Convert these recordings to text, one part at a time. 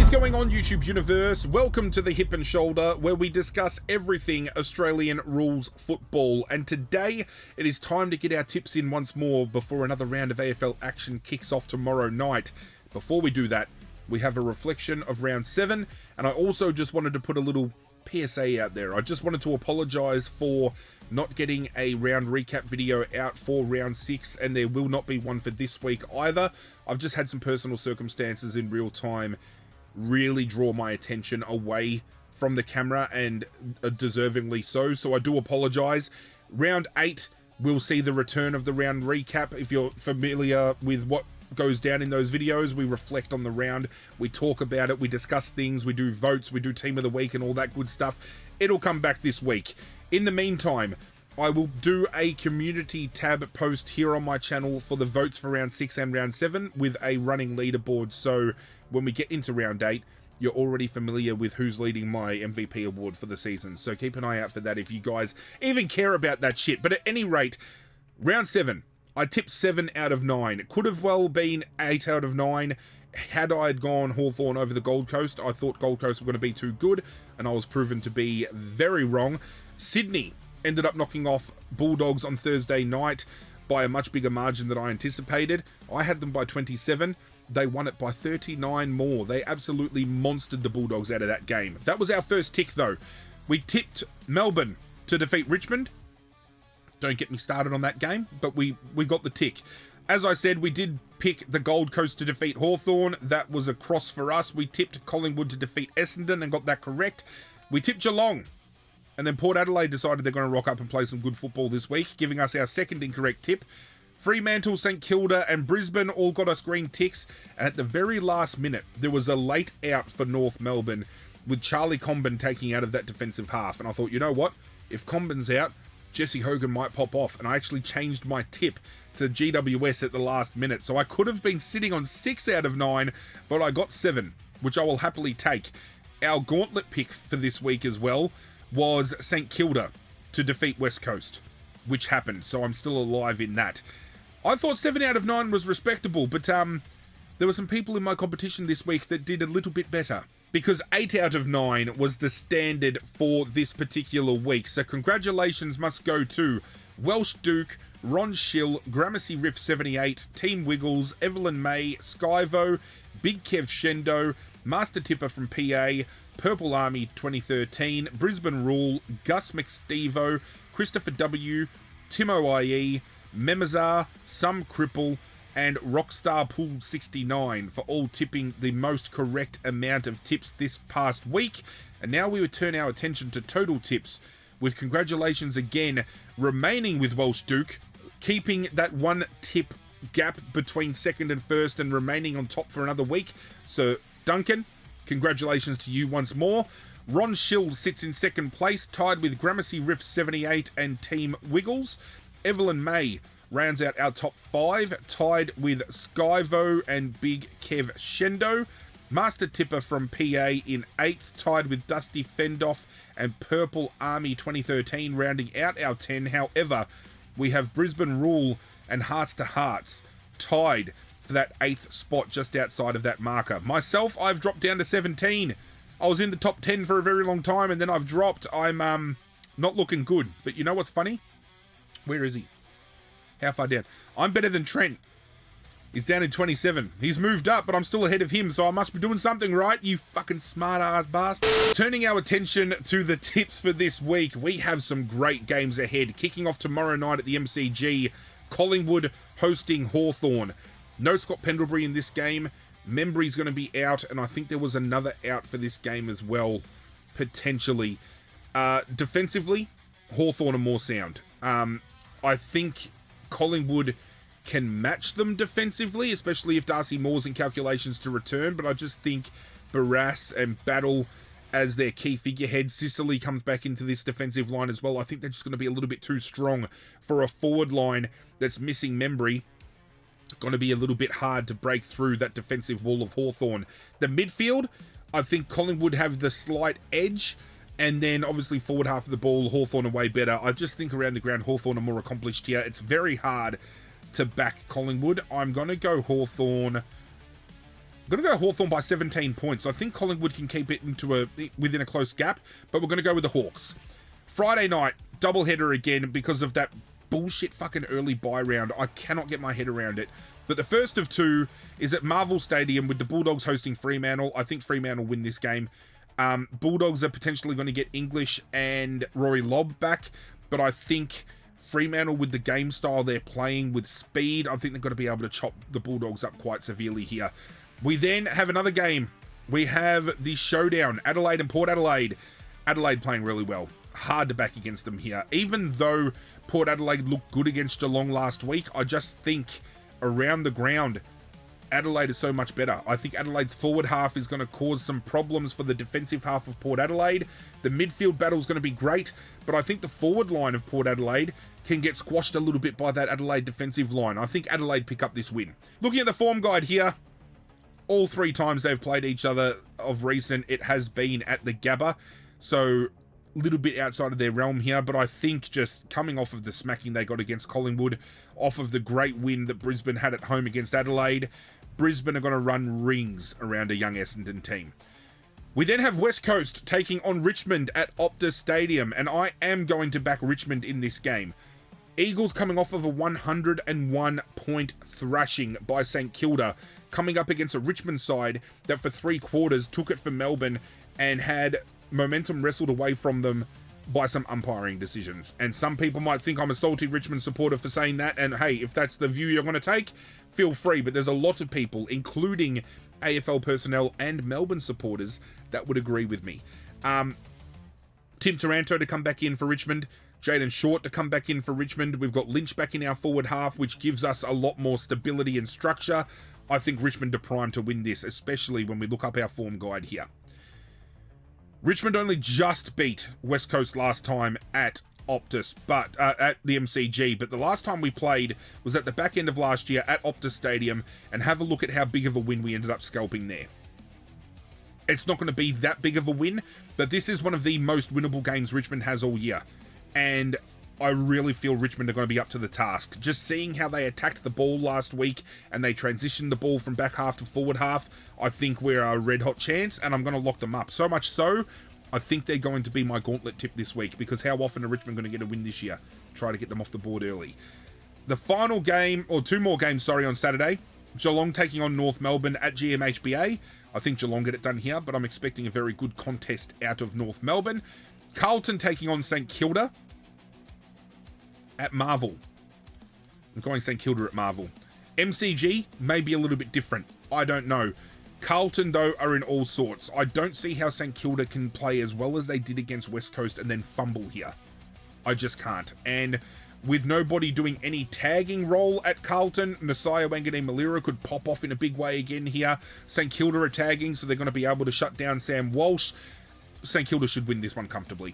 is going on, YouTube universe? Welcome to the Hip and Shoulder, where we discuss everything Australian rules football. And today it is time to get our tips in once more before another round of AFL action kicks off tomorrow night. Before we do that, we have a reflection of round 7, and I also just wanted to put a little PSA out there. I just wanted to apologise for not getting a round recap video out for round 6, and there will not be one for this week either. I've just had some personal circumstances in real time really draw my attention away from the camera, and deservingly so I do apologise. Round 8 will see the return of the round recap. If you're familiar with what goes down in those videos, we reflect on the round, we talk about it, we discuss things, we do votes, we do team of the week and all that good stuff. It'll come back this week. In the meantime, I will do a community tab post here on my channel for the votes for round 6 and round 7 with a running leaderboard, so when we get into round 8, you're already familiar with who's leading my MVP award for the season. So keep an eye out for that if you guys even care about that shit. But at any rate, round 7, I tipped 7 out of 9. It could have well been 8 out of 9. Had I had gone Hawthorn over the Gold Coast, I thought Gold Coast were going to be too good, and I was proven to be very wrong. Sydney ended up knocking off Bulldogs on Thursday night by a much bigger margin than I anticipated. I had them by 27. They won it by 39 more. They absolutely monstered the Bulldogs out of that game. That was our first tick, though. We tipped Melbourne to defeat Richmond. Don't get me started on that game, but we got the tick. As I said, we did pick the Gold Coast to defeat Hawthorn. That was a cross for us. We tipped Collingwood to defeat Essendon and got that correct. We tipped Geelong. And then Port Adelaide decided they're going to rock up and play some good football this week, giving us our second incorrect tip. Fremantle, St Kilda and Brisbane all got us green ticks, and at the very last minute there was a late out for North Melbourne with Charlie Comben taking out of that defensive half, and I thought, you know what, if Comben's out, Jesse Hogan might pop off, and I actually changed my tip to GWS at the last minute, so I could have been sitting on 6 out of 9, but I got 7, which I will happily take. Our gauntlet pick for this week as well was St Kilda to defeat West Coast, which happened, so I'm still alive in that. I thought 7 out of 9 was respectable, but there were some people in my competition this week that did a little bit better, because 8 out of 9 was the standard for this particular week. So congratulations must go to Welsh Duke, Ron Schill, Gramercy Riff 78, Team Wiggles, Evelyn May, Skyvo, Big Kev Shendo, Master Tipper from PA, Purple Army 2013, Brisbane Rule, Gus McStevo, Christopher W, Timo IE, Memazar, Some Cripple, and Rockstar Pool 69 for all tipping the most correct amount of tips this past week. And now we would turn our attention to total tips, with congratulations again remaining with Welsh Duke, keeping that 1 tip gap between second and first and remaining on top for another week. So Duncan, congratulations to you once more. Ron Schill sits in second place, tied with Gramercy Riff 78 and Team Wiggles. Evelyn May rounds out our top 5, tied with Skyvo and Big Kev Shendo. Master Tipper from PA in 8th, tied with Dusty Fendoff and Purple Army 2013 rounding out our 10. However, we have Brisbane Rule and Hearts to Hearts tied for that 8th spot just outside of that marker. Myself, I've dropped down to 17. I was in the top 10 for a very long time, and then I've dropped. I'm not looking good. But you know what's funny? Where is he? How far down? I'm better than Trent. He's down in 27. He's moved up, but I'm still ahead of him, so I must be doing something right, you fucking smart-ass bastard. Turning our attention to the tips for this week, we have some great games ahead. Kicking off tomorrow night at the MCG, Collingwood hosting Hawthorn. No Scott Pendlebury in this game. Membry's going to be out, and I think there was another out for this game as well, potentially. Defensively, Hawthorn are more sound. I think Collingwood can match them defensively, especially if Darcy Moore's in calculations to return, but I just think Barras and Battle as their key figurehead. Sicily comes back into this defensive line as well. I think they're just going to be a little bit too strong for a forward line that's missing Membry. Going to be a little bit hard to break through that defensive wall of Hawthorn. The midfield, I think Collingwood have the slight edge, and then obviously forward half of the ball, Hawthorn are way better. I just think around the ground, Hawthorn are more accomplished here. It's very hard to back Collingwood. I'm going to go Hawthorn I'm going to go Hawthorn by 17 points. I think Collingwood can keep it within a close gap, but we're going to go with the Hawks. Friday night, doubleheader again because of that bullshit fucking early bye round. I cannot get my head around it. But the first of two is at Marvel Stadium with the Bulldogs hosting Fremantle. I think Fremantle win this game. Bulldogs are potentially going to get English and Rory Lobb back, but I think Fremantle, with the game style they're playing with speed, I think they're going to be able to chop the Bulldogs up quite severely here. We then have another game. We have the showdown, Adelaide and Port Adelaide. Adelaide playing really well. Hard to back against them here. Even though Port Adelaide looked good against Geelong last week, I just think around the ground, Adelaide is so much better. I think Adelaide's forward half is going to cause some problems for the defensive half of Port Adelaide. The midfield battle is going to be great, but I think the forward line of Port Adelaide can get squashed a little bit by that Adelaide defensive line. I think Adelaide pick up this win. Looking at the form guide here, all 3 times they've played each other of recent, it has been at the Gabba. So a little bit outside of their realm here, but I think just coming off of the smacking they got against Collingwood, off of the great win that Brisbane had at home against Adelaide, Brisbane are going to run rings around a young Essendon team. We then have West Coast taking on Richmond at Optus Stadium, and I am going to back Richmond in this game. Eagles coming off of a 101-point thrashing by St Kilda, coming up against a Richmond side that for 3 quarters took it for Melbourne and had momentum wrestled away from them by some umpiring decisions. And some people might think I'm a salty Richmond supporter for saying that, and hey, if that's the view you're going to take, feel free, but there's a lot of people, including AFL personnel and Melbourne supporters, that would agree with me. Tim Taranto to come back in for Richmond, Jaden Short to come back in for Richmond. We've got Lynch back in our forward half, which gives us a lot more stability and structure. I think Richmond are primed to win this, especially when we look up our form guide here. Richmond only just beat West Coast last time at Optus, but at the MCG, but the last time we played was at the back end of last year at Optus Stadium, and have a look at how big of a win we ended up scalping there. It's not going to be that big of a win, but this is one of the most winnable games Richmond has all year, and I really feel Richmond are going to be up to the task. Just seeing how they attacked the ball last week and they transitioned the ball from back half to forward half, I think we're a red hot chance, and I'm going to lock them up. So much so, I think they're going to be my gauntlet tip this week, because how often are Richmond going to get a win this year? Try to get them off the board early. The final game, or 2 more games, sorry, on Saturday. Geelong taking on North Melbourne at GMHBA. I think Geelong get it done here, but I'm expecting a very good contest out of North Melbourne. Carlton taking on St Kilda at Marvel. I'm going St Kilda at Marvel. MCG may be a little bit different. I don't know. Carlton, though, are in all sorts. I don't see how St Kilda can play as well as they did against West Coast and then fumble here. I just can't. And with nobody doing any tagging role at Carlton, Nasiah Wanganeen-Malira could pop off in a big way again here. St Kilda are tagging, so they're going to be able to shut down Sam Walsh. St Kilda should win this one comfortably.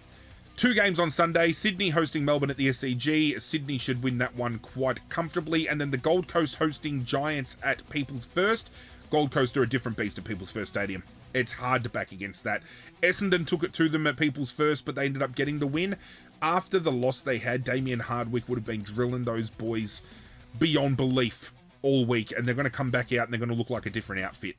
2 games on Sunday. Sydney hosting Melbourne at the SCG. Sydney should win that one quite comfortably. And then the Gold Coast hosting Giants at People's First. Gold Coast are a different beast at People's First Stadium. It's hard to back against that. Essendon took it to them at People's First, but they ended up getting the win. After the loss they had, Damien Hardwick would have been drilling those boys beyond belief all week, and they're going to come back out and they're going to look like a different outfit.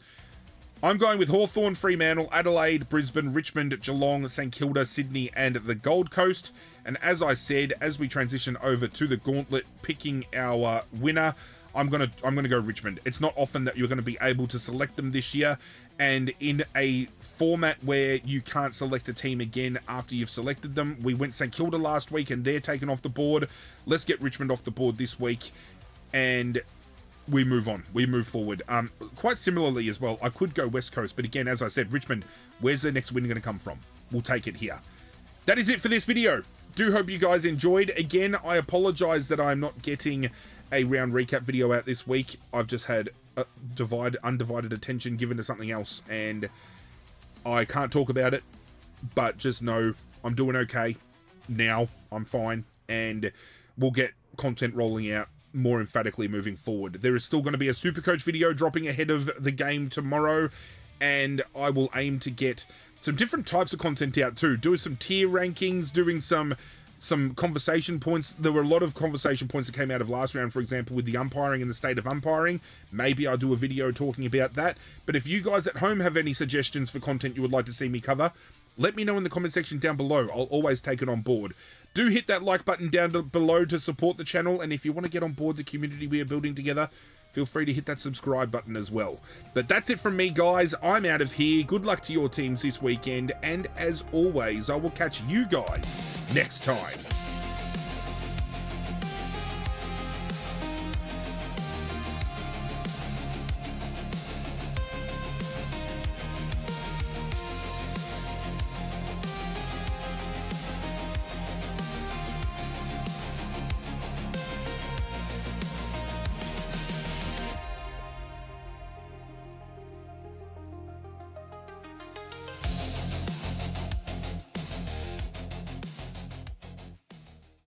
I'm going with Hawthorn, Fremantle, Adelaide, Brisbane, Richmond, Geelong, St Kilda, Sydney, and the Gold Coast. And as I said, as we transition over to the gauntlet, picking our winner, I'm gonna go Richmond. It's not often that you're going to be able to select them this year, and in a format where you can't select a team again after you've selected them. We went St Kilda last week and they're taken off the board. Let's get Richmond off the board this week, and we move on. We move forward. Quite similarly as well, I could go West Coast, but again, as I said, Richmond, where's their next win going to come from? We'll take it here. That is it for this video. Do hope you guys enjoyed. Again, I apologize that I'm not getting a round recap video out this week. I've just had undivided attention given to something else, and I can't talk about it, but just know I'm doing okay now. I'm fine, and we'll get content rolling out more emphatically moving forward. There is still going to be a SuperCoach video dropping ahead of the game tomorrow, and I will aim to get some different types of content out too. Do some tier rankings, doing some some conversation points. There were a lot of conversation points that came out of last round, for example, with the umpiring and the state of umpiring. Maybe I'll do a video talking about that. But if you guys at home have any suggestions for content you would like to see me cover, let me know in the comment section down below. I'll always take it on board. Do hit that like button down below to support the channel, and if you want to get on board the community we are building together, feel free to hit that subscribe button as well. But that's it from me, guys. I'm out of here. Good luck to your teams this weekend, and as always, I will catch you guys next time.